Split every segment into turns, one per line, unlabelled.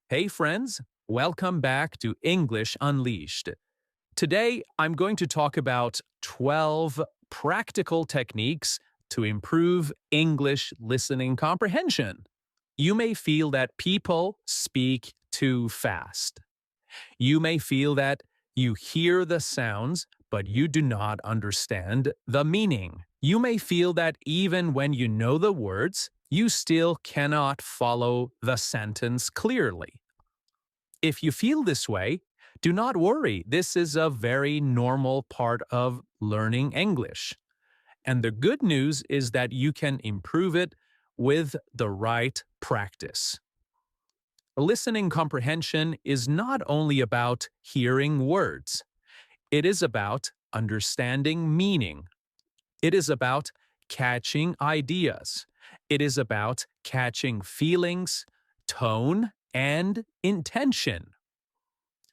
Hey friends, welcome back to English Unleashed. Today, I'm going to talk about 12 practical techniques to improve English listening comprehension. You may feel that people speak too fast. You may feel that you hear the sounds, but you do not understand the meaning. You may feel that even when you know the words, you still cannot follow the sentence clearly. If you feel this way, do not worry. This is a very normal part of learning English. And the good news is that you can improve it with the right practice. Listening comprehension is not only about hearing words, it is about understanding meaning. It is about catching ideas. It is about catching feelings, tone, and intention.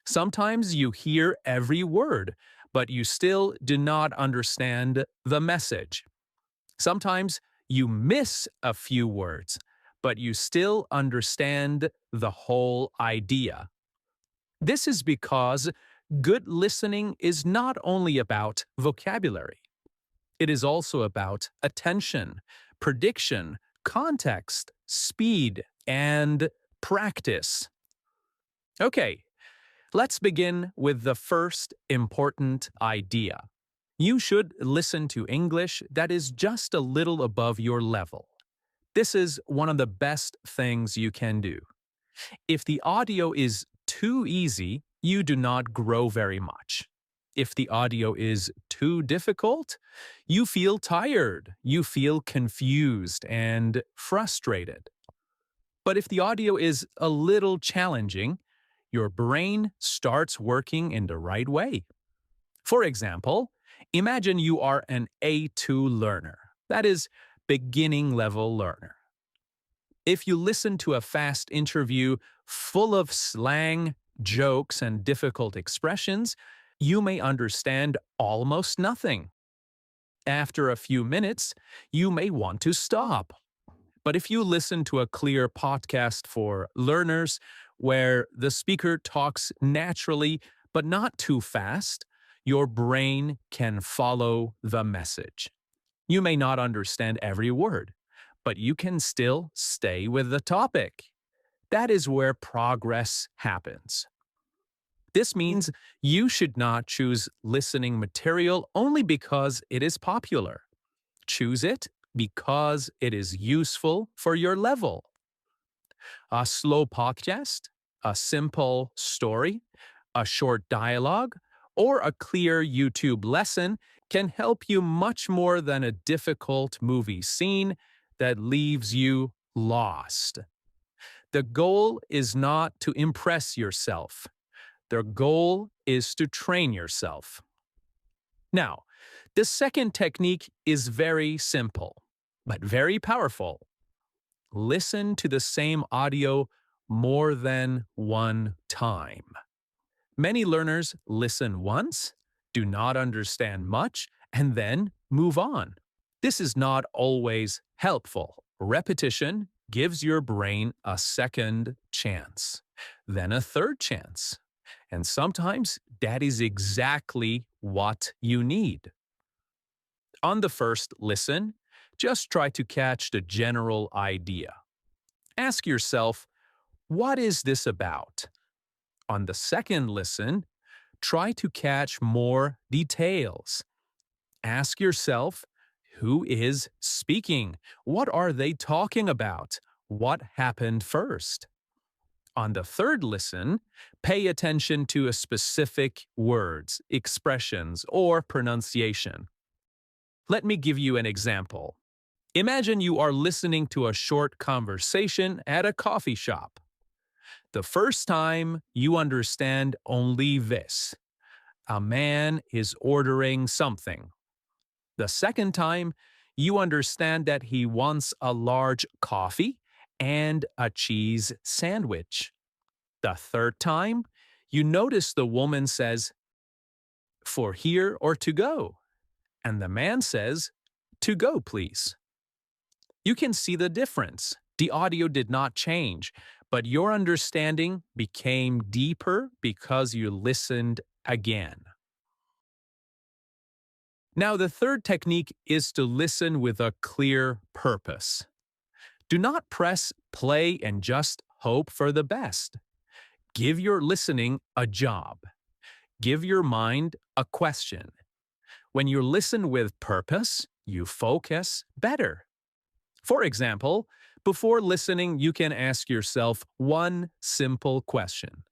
Sometimes you hear every word, but you still do not understand the message. Sometimes you miss a few words, but you still understand the whole idea. This is because good listening is not only about vocabulary. It is also about attention, prediction, context, speed, and practice. Okay, let's begin with the first important idea. You should listen to English that is just a little above your level. This is one of the best things you can do. If the audio is too easy, you do not grow very much. If the audio is too difficult, you feel tired, you feel confused and frustrated. But if the audio is a little challenging, your brain starts working in the right way. For example, imagine you are an A2 learner, that is, beginning level learner. If you listen to a fast interview full of slang, jokes, and difficult expressions, you may understand almost nothing. After a few minutes, you may want to stop. But if you listen to a clear podcast for learners where the speaker talks naturally but not too fast, your brain can follow the message. You may not understand every word, but you can still stay with the topic. That is where progress happens. This means you should not choose listening material only because it is popular. Choose it because it is useful for your level. A slow podcast, a simple story, a short dialogue, or a clear YouTube lesson can help you much more than a difficult movie scene that leaves you lost. The goal is not to impress yourself. The goal is to train yourself. Now, the second technique is very simple, but very powerful. Listen to the same audio more than one time. Many learners listen once, do not understand much, and then move on. This is not always helpful. Repetition gives your brain a second chance, then a third chance. And sometimes that is exactly what you need. On the first listen, just try to catch the general idea. Ask yourself, what is this about? On the second listen, try to catch more details. Ask yourself, who is speaking? What are they talking about? What happened first? On the third listen, pay attention to a specific words, expressions, or pronunciation. Let me give you an example. Imagine you are listening to a short conversation at a coffee shop. The first time you understand only this: a man is ordering something. The second time, you understand that he wants a large coffee and a cheese sandwich. The third time, you notice the woman says, "For here or to go?" And the man says, "To go, please." You can see the difference. The audio did not change, but your understanding became deeper because you listened again. Now, the third technique is to listen with a clear purpose. Do not press play and just hope for the best. Give your listening a job. Give your mind a question. When you listen with purpose, you focus better. For example, before listening, you can ask yourself one simple question.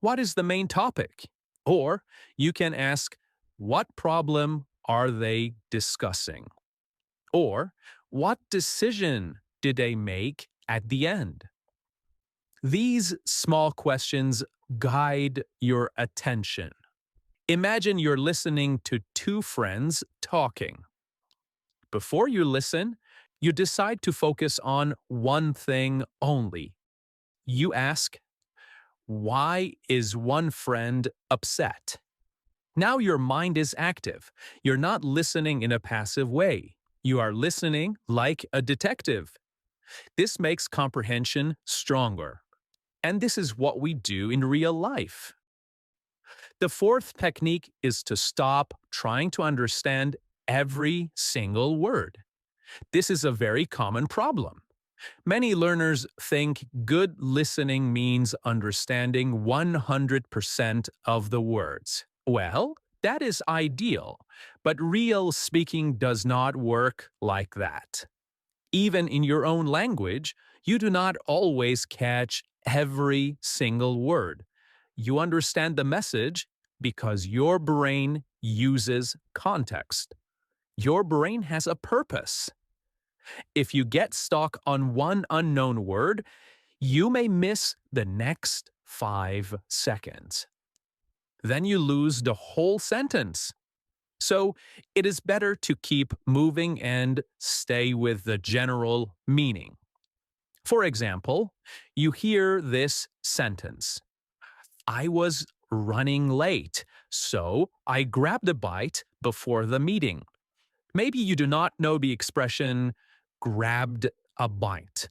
What is the main topic? Or you can ask, what problem are they discussing? Or what decision did they make at the end? These small questions guide your attention. Imagine you're listening to two friends talking. Before you listen, you decide to focus on one thing only. You ask, why is one friend upset? Now your mind is active. You're not listening in a passive way. You are listening like a detective. This makes comprehension stronger. And this is what we do in real life. The fourth technique is to stop trying to understand every single word. This is a very common problem. Many learners think good listening means understanding 100% of the words. Well, that is ideal, but real speaking does not work like that. Even in your own language, you do not always catch every single word. You understand the message because your brain uses context. Your brain has a purpose. If you get stuck on one unknown word, you may miss the next 5 seconds. Then you lose the whole sentence. So it is better to keep moving and stay with the general meaning. For example, you hear this sentence. I was running late, so I grabbed a bite before the meeting. Maybe you do not know the expression grabbed a bite.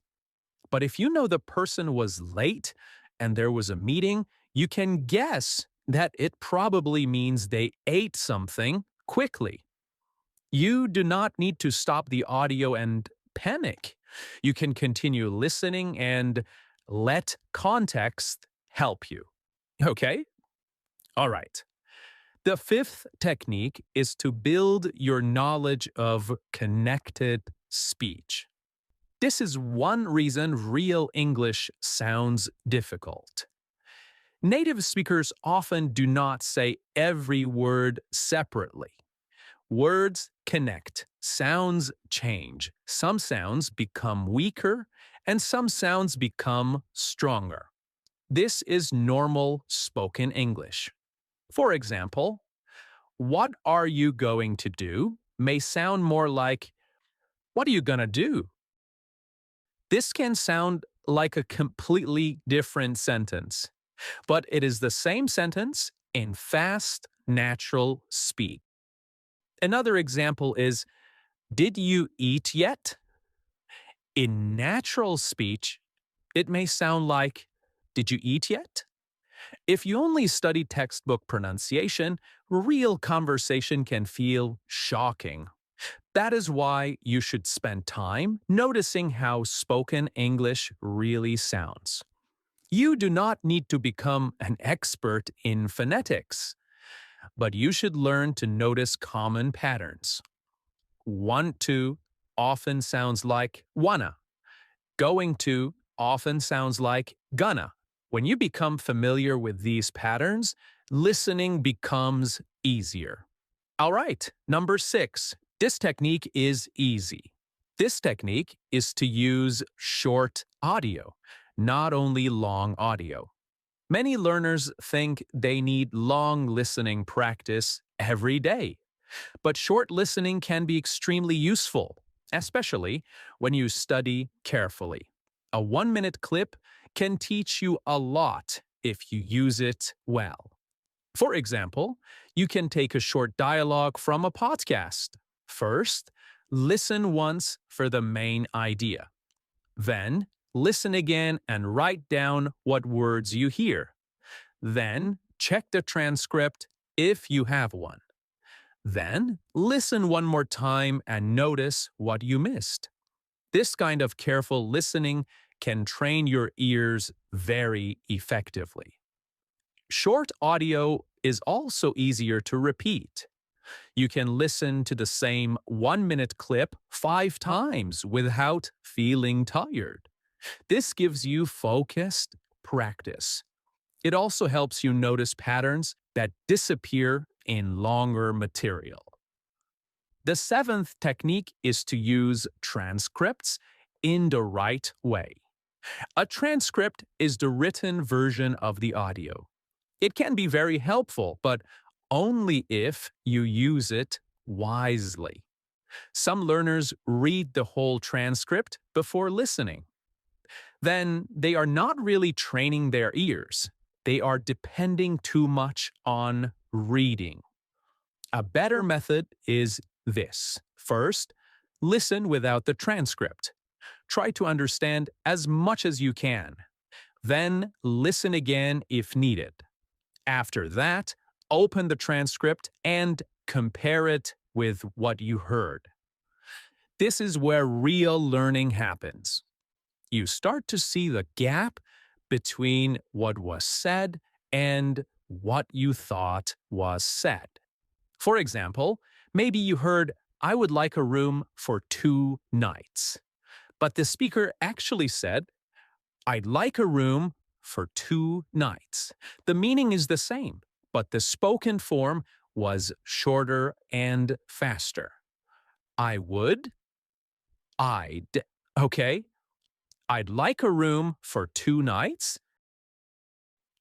But if you know the person was late and there was a meeting, you can guess that it probably means they ate something quickly. You do not need to stop the audio and panic. You can continue listening and let context help you. Okay? All right. The fifth technique is to build your knowledge of connected speech. This is one reason real English sounds difficult. Native speakers often do not say every word separately. Words connect, sounds change, some sounds become weaker, and some sounds become stronger. This is normal spoken English. For example, what are you going to do may sound more like, what are you gonna do? This can sound like a completely different sentence, but it is the same sentence in fast, natural speak. Another example is, did you eat yet? In natural speech, it may sound like, did you eat yet? If you only study textbook pronunciation, real conversation can feel shocking. That is why you should spend time noticing how spoken English really sounds. You do not need to become an expert in phonetics, but you should learn to notice common patterns. Want to often sounds like wanna. Going to often sounds like gonna. When you become familiar with these patterns, listening becomes easier. All right, number 6. This technique is easy. This technique is to use short audio, not only long audio. Many learners think they need long listening practice every day. But short listening can be extremely useful, especially when you study carefully. A 1-minute clip can teach you a lot if you use it well. For example, you can take a short dialogue from a podcast. First, listen once for the main idea. Then, listen again and write down what words you hear. Then, check the transcript if you have one. Then, listen one more time and notice what you missed. This kind of careful listening can train your ears very effectively. Short audio is also easier to repeat. You can listen to the same 1-minute clip 5 times without feeling tired. This gives you focused practice. It also helps you notice patterns that disappear in longer material. The 7th technique is to use transcripts in the right way. A transcript is the written version of the audio. It can be very helpful, but only if you use it wisely. Some learners read the whole transcript before listening. Then they are not really training their ears. They are depending too much on reading. A better method is this. First, listen without the transcript. Try to understand as much as you can. Then listen again if needed. After that, open the transcript and compare it with what you heard. This is where real learning happens. You start to see the gap between what was said and what you thought was said. For example, maybe you heard, "I would like a room for 2 nights." But the speaker actually said, "I'd like a room for 2 nights." The meaning is the same, but the spoken form was shorter and faster. I would, I'd, okay? I'd like a room for 2 nights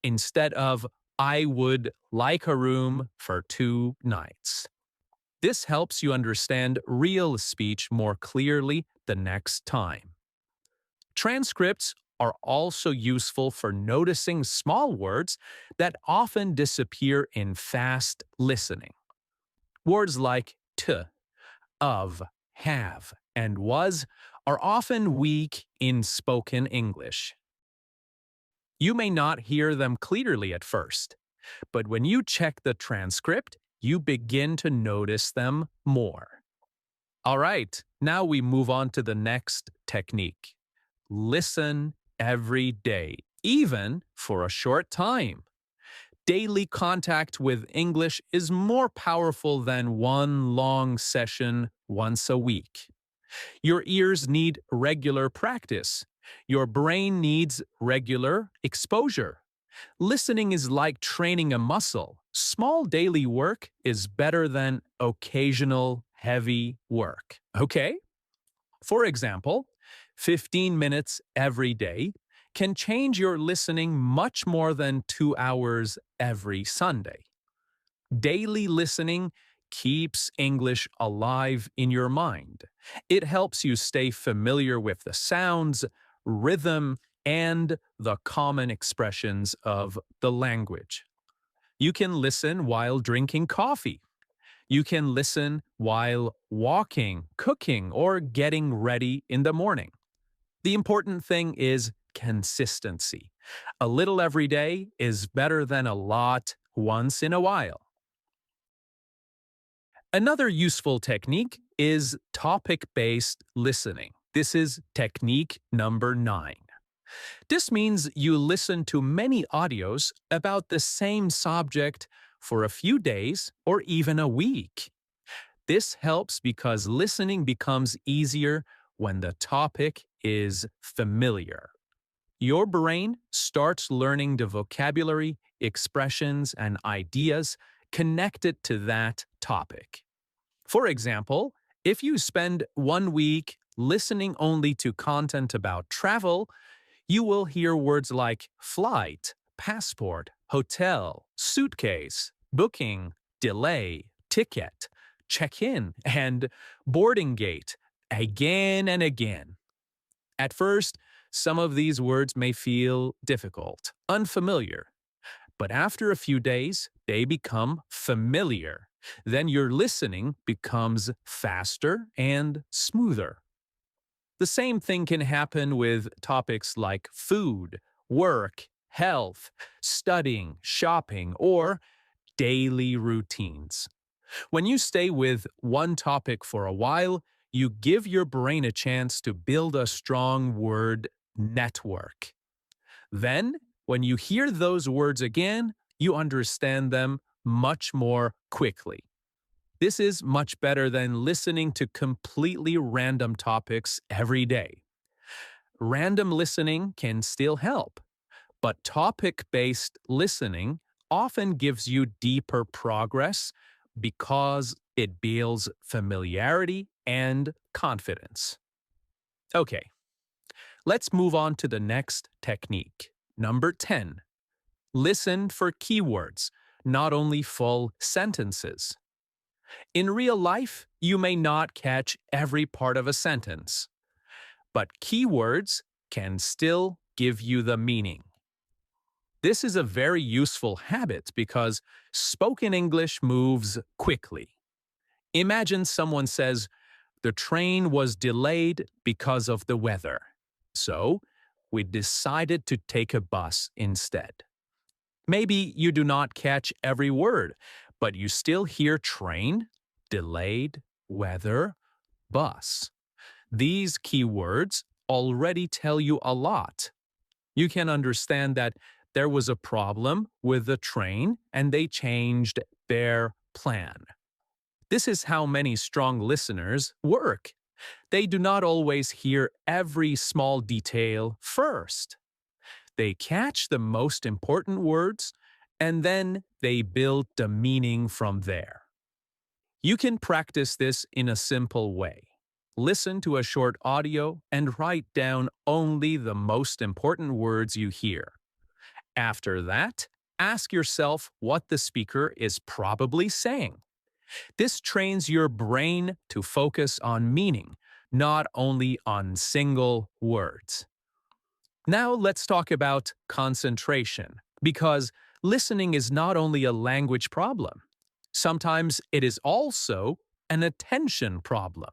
instead of I would like a room for 2 nights. This helps you understand real speech more clearly the next time. Transcripts are also useful for noticing small words that often disappear in fast listening. Words like to, of, have, and was are often weak in spoken English. You may not hear them clearly at first, but when you check the transcript, you begin to notice them more. All right, now we move on to the next technique. Listen every day, even for a short time. Daily contact with English is more powerful than one long session once a week. Your ears need regular practice. Your brain needs regular exposure. Listening is like training a muscle. Small daily work is better than occasional heavy work. Okay? For example, 15 minutes every day can change your listening much more than 2 hours every Sunday. Daily listening keeps English alive in your mind. It helps you stay familiar with the sounds, rhythm, and the common expressions of the language. You can listen while drinking coffee. You can listen while walking, cooking, or getting ready in the morning. The important thing is consistency. A little every day is better than a lot once in a while. Another useful technique is topic-based listening. This is technique number 9. This means you listen to many audios about the same subject for a few days or even a week. This helps because listening becomes easier when the topic is familiar. Your brain starts learning the vocabulary, expressions, and ideas connected to that topic. For example, if you spend 1 week listening only to content about travel, you will hear words like flight, passport, hotel, suitcase, booking, delay, ticket, check-in, and boarding gate again and again. At first, some of these words may feel difficult, unfamiliar, but after a few days, they become familiar. Then your listening becomes faster and smoother. The same thing can happen with topics like food, work, health, studying, shopping, or daily routines. When you stay with one topic for a while, you give your brain a chance to build a strong word network. Then, when you hear those words again, you understand them much more quickly. This is much better than listening to completely random topics every day. Random listening can still help, but topic-based listening often gives you deeper progress because it builds familiarity and confidence. Okay, let's move on to the next technique. Number 10. Listen for keywords, not only full sentences. In real life, you may not catch every part of a sentence, but keywords can still give you the meaning. This is a very useful habit because spoken English moves quickly. Imagine someone says, "The train was delayed because of the weather. So, we decided to take a bus instead." Maybe you do not catch every word, but you still hear train, delayed, weather, bus. These keywords already tell you a lot. You can understand that there was a problem with the train and they changed their plan. This is how many strong listeners work. They do not always hear every small detail first. They catch the most important words and then they build the meaning from there. You can practice this in a simple way. Listen to a short audio and write down only the most important words you hear. After that, ask yourself what the speaker is probably saying. This trains your brain to focus on meaning, not only on single words. Now let's talk about concentration, because listening is not only a language problem. Sometimes it is also an attention problem.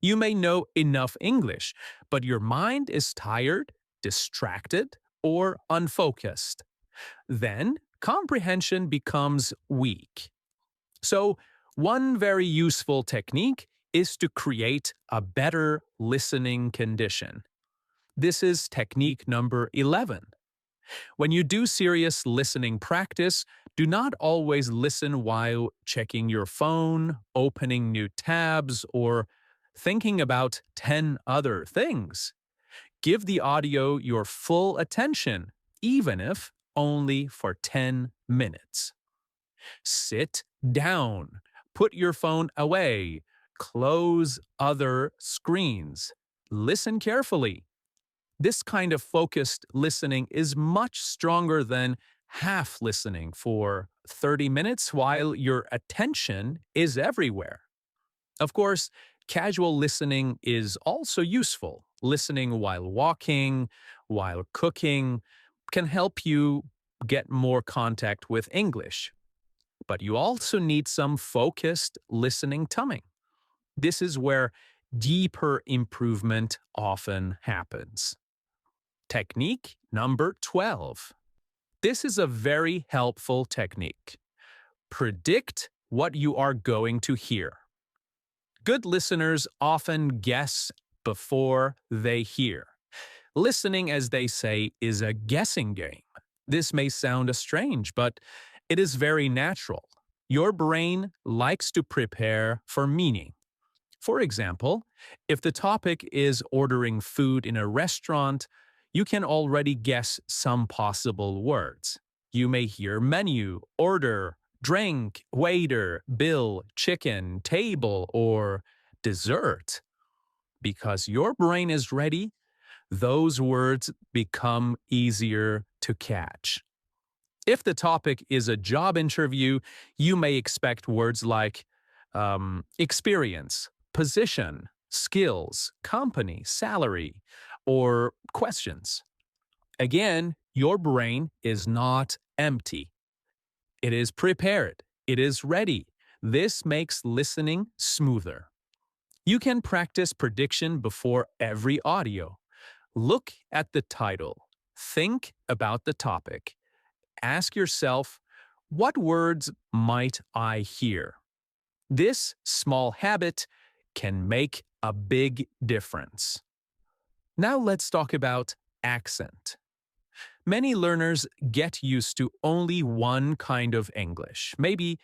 You may know enough English, but your mind is tired, distracted, or unfocused. Then comprehension becomes weak. So, one very useful technique is to create a better listening condition. This is technique number 11. When you do serious listening practice, do not always listen while checking your phone, opening new tabs, or thinking about 10 other things. Give the audio your full attention, even if only for 10 minutes. Sit down. Put your phone away. Close other screens. Listen carefully. This kind of focused listening is much stronger than half listening for 30 minutes while your attention is everywhere. Of course, casual listening is also useful. Listening while walking, while cooking, can help you get more contact with English. But you also need some focused listening timing. This is where deeper improvement often happens. Technique number 12. This is a very helpful technique. Predict what you are going to hear. Good listeners often guess before they hear. Listening, as they say, is a guessing game. This may sound strange, but it is very natural. Your brain likes to prepare for meaning. For example, if the topic is ordering food in a restaurant, you can already guess some possible words. You may hear menu, order, drink, waiter, bill, chicken, table, or dessert. Because your brain is ready, those words become easier to catch. If the topic is a job interview, you may expect words like experience, position, skills, company, salary, or questions. Again, your brain is not empty. It is prepared. It is ready. This makes listening smoother. You can practice prediction before every audio. Look at the title. Think about the topic. Ask yourself, what words might I hear? This small habit can make a big difference. Now let's talk about accent. Many learners get used to only one kind of English. Maybe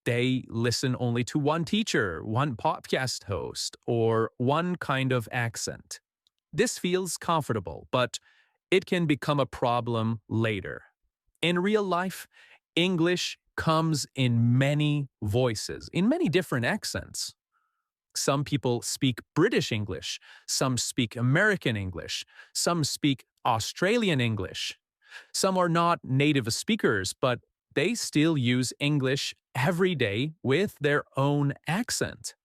they listen only to one teacher, one podcast host, or one kind of accent. This feels comfortable, but it can become a problem later. In real life, English comes in many voices, in many different accents. Some people speak British English, some speak American English, some speak Australian English. Some are not native speakers, but they still use English every day with their own accent.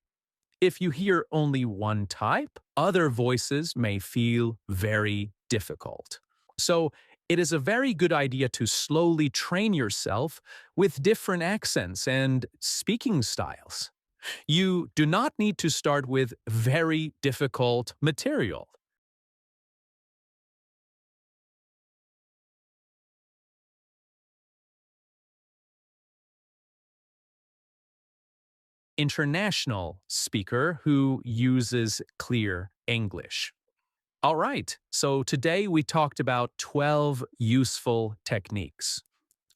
If you hear only one type, other voices may feel very difficult. So, it is a very good idea to slowly train yourself with different accents and speaking styles. You do not need to start with very difficult material. International speaker who uses clear English. All right, so today we talked about 12 useful techniques.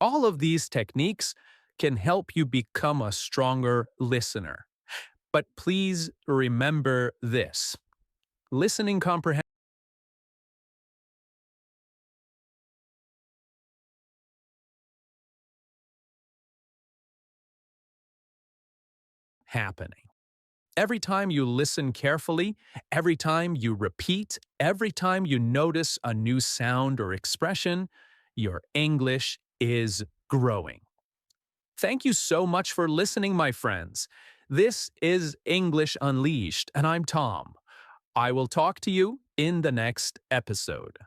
All of these techniques can help you become a stronger listener. But please remember this. Listening comprehension happening. Every time you listen carefully, every time you repeat, every time you notice a new sound or expression, your English is growing. Thank you so much for listening, my friends. This is English Unleashed, and I'm Tom. I will talk to you in the next episode.